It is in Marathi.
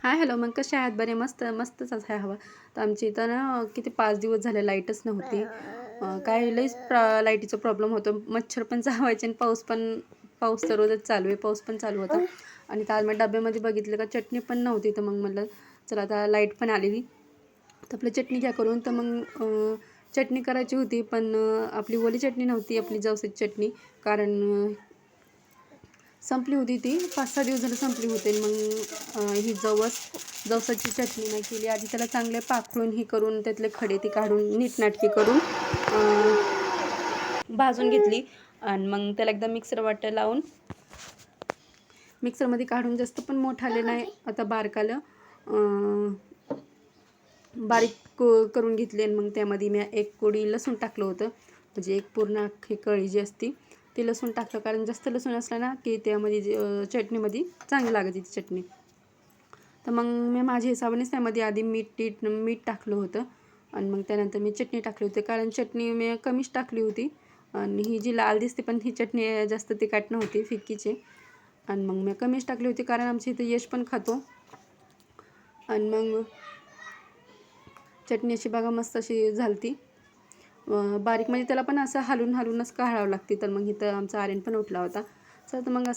हाय हॅलो, मग कसे आहात? बरे मस्त मस्तच आहे हवा. तर आमची इथं ना किती 5 दिवस झाले लाईटच नव्हती. काय लईच लाईटीचा प्रॉब्लेम होतो. मच्छर पण चावायचे आणि पाऊस तर रोजच चालू आहे. पाऊस पण चालू होता आणि तर आज मी डब्यामध्ये बघितलं का चटणी पण नव्हती. तर मग म्हटलं चला आता लाईट पण आलेली तर आपली चटणी घ्या करून. तर मग चटणी करायची होती पण आपली ओली चटणी नव्हती, आपली जवसाची चटणी. कारण संपली होती ती 5-6 दिवस झालं संपली होती. मग ही जवसाची चटणी नाही केली. आधी त्याला चांगले पाखडून ही करून त्यातले खडे ती काढून नीटनाटकी करून भाजून घेतली आणि मग त्याला एकदा मिक्सर वाटा लावून मिक्सरमध्ये काढून, जास्त पण मोठं आले नाही आता बारकालं बारीक करून घेतले. आणि मग त्यामध्ये मी एक कोडी लसूण टाकलं होतं, म्हणजे एक पूर्ण अख्खी कळी जी असती ते लसूण टाकलं. कारण जास्त लसूण असलं ना की त्यामध्ये चटणीमध्ये चांगली लागते ती चटणी. तर मग मी माझ्या हिशोबानेच त्यामध्ये आधी मीठ टाकलं होतं आणि मग त्यानंतर मी चटणी टाकली होती. कारण चटणी मी कमीच टाकली होती आणि ही जी लाल दिसते पण ही चटणी जास्त तिखट नव्हती, फिक्कीची. आणि मग मी कमीच टाकली होती कारण आमच्या इथं यश पण खातो. आणि मग चटणी अशी बघा मस्त अशी झालती बारीक, म्हणजे त्याला पण असं हलूनच काढावं लागते. तर मग इथं आमचा आर्यन पण उठला होता. तर मग असं